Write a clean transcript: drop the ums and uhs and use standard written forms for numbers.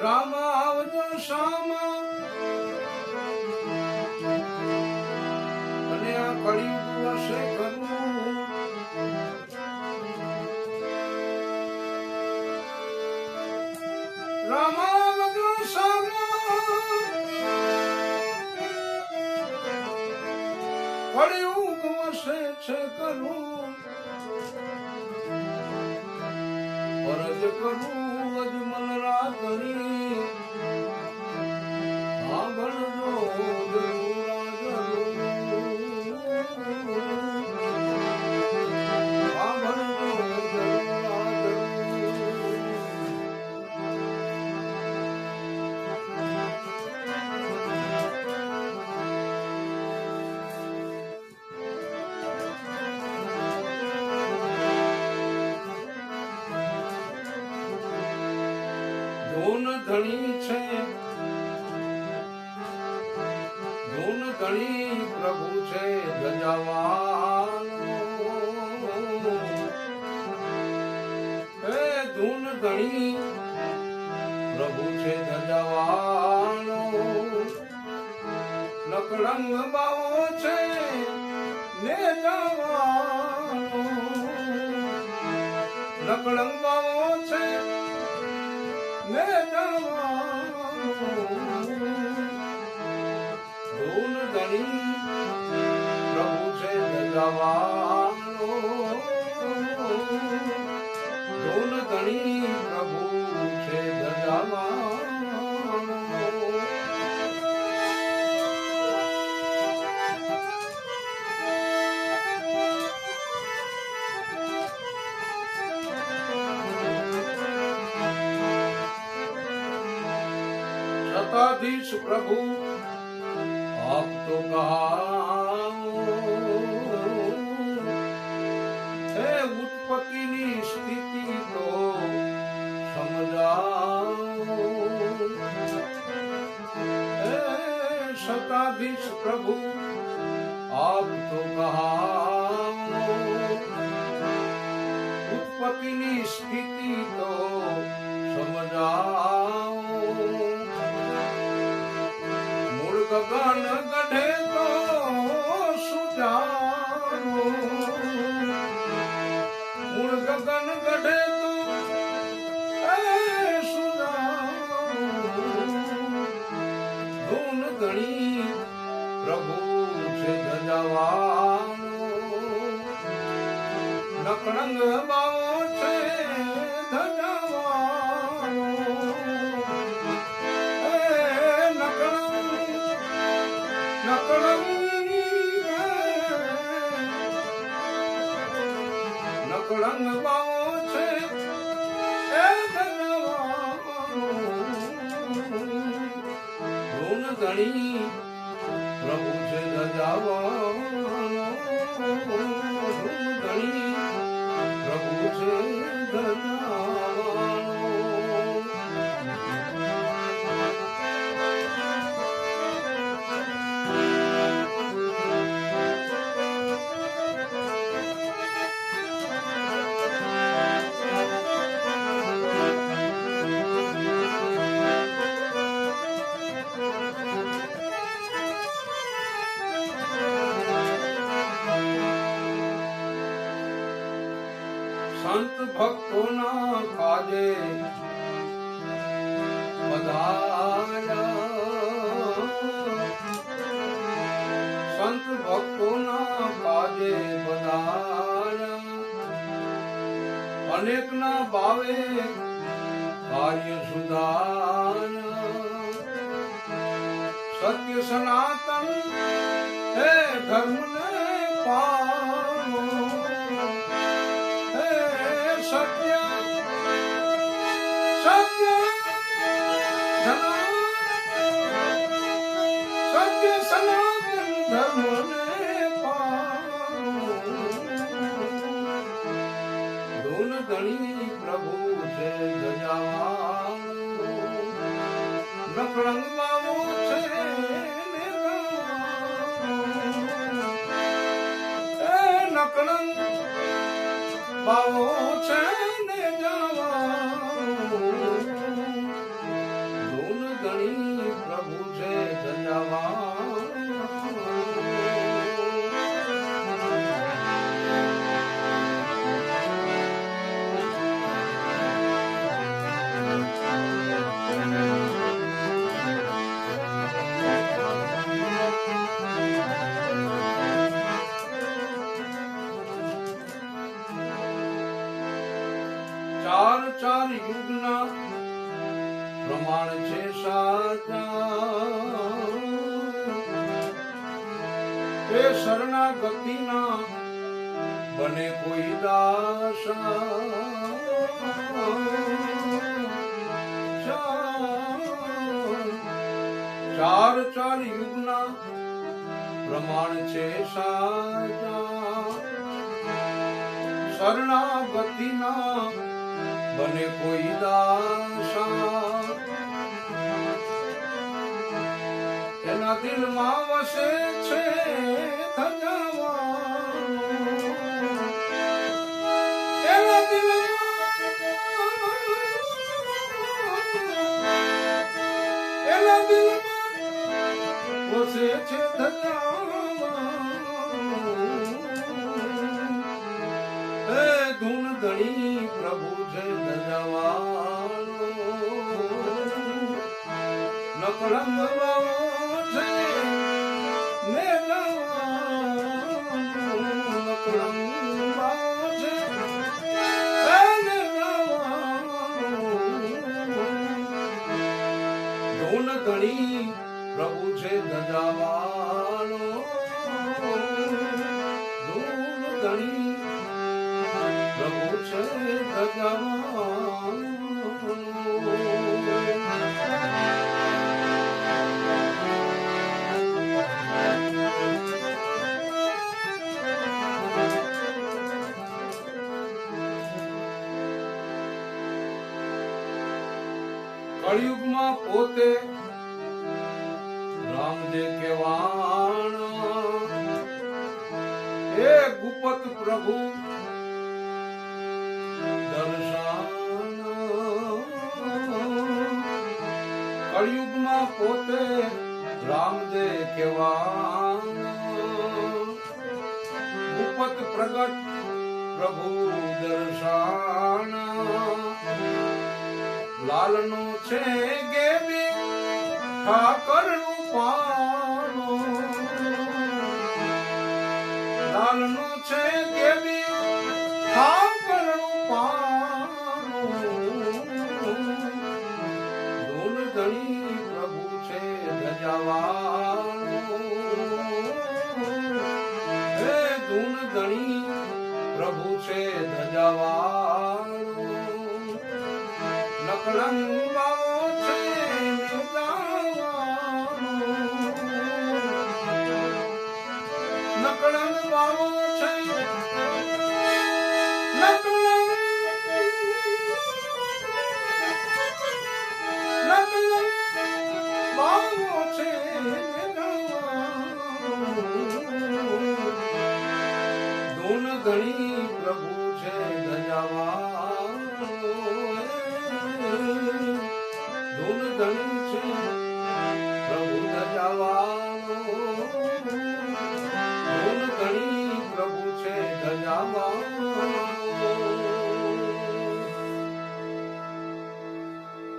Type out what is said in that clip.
રામ આવજો શામા અને આ કળિયુગ વસે કરું રામ આવજો શામા કળિયુગ વસે છે કરું પરજ કરું અજમલ રાતની સાંભળજો ધૂન ધણી છે ધૂન ધણી પ્રભુ છે ગજાવાનો હે ધૂન ધણી પ્રભુ છે ગજાવાનો નકળંગ બાવો છે ને જવાનો નકળંગ બાવો છે ને ધૂન ધણી પ્રભુ છે જવાનો ધૂન ધણી પ્રભુ છે જવાનો સતાધીશ પ્રભુ આપ તો કહાઓ હે ઉત્પત્તિની સ્થિતિ તો સમજાવો હે સતાધીશ પ્રભુ આપ તો કહાઓ ઉત્પત્તિની સ્થિતિ તો સમજાવો ગગન ગઢે તો સુજાવો મૂળ ગગન ગઢે તો સુજાવો ધૂન ધણી પ્રભુ છે ગજાવાનો નકળંગ બાવો છે ધજાવાનો નકળંગ બાવો છે એ ધૂન ધણી પ્રભુ છે ધજાવાનો ધૂન ધણી પ્રભુ છે ધજાવાનો સંત ભક્તોના કાજે પધાર્યા સંત ભક્તોના કાજે પધાર્યા અનેકના ભાવે કાર્ય સુધાર્યા સત્ય સનાતન હે ધર્મને પામો સત્ય સત્ય સત્ય સનાતન ધર્મને પામો ધૂન ધણી પ્રભુ છે ગજાવાનો નકળંગ બાવો છે નકળંગ બાવો છે ને જવાનો ચાર યુગના પ્રમાણ છે સાચા એ શરણાગતિના બને કોઈ દાસા ચાર ચાર યુગના પ્રમાણ છે સાચા શરણાગતિના બને કોઈ દાસા એના દિલમાં વસે છે ધજાવાનો એના દિલમાં વસે છે ધજાવાનો એ ધૂન ધણી પ્રભુ છે ધજાવાનો નકળંગ છે ને નકળંગ છે ધૂન ધણી પ્રભુ છે ધજાવાનો ધૂન ધણી પ્રભુ છે ધજાવાનો કળિયુગમાં પોતે રામદેવ કેવાણ હે ગુપત પ્રભુ દર્શન કળિયુગમાં પોતે રામદેવ કેવાણ ગુપત પ્રગટ પ્રભુ દર્શન લાલનો છે ગેબી ઠાકરનું પાનો લાલનો છે ગેબી ઠાકરનું પાનો ધૂન ધણી પ્રભુ છે ધજાવાનો હે ધૂન ધણી પ્રભુ છે ધજાવાનો નકળંગ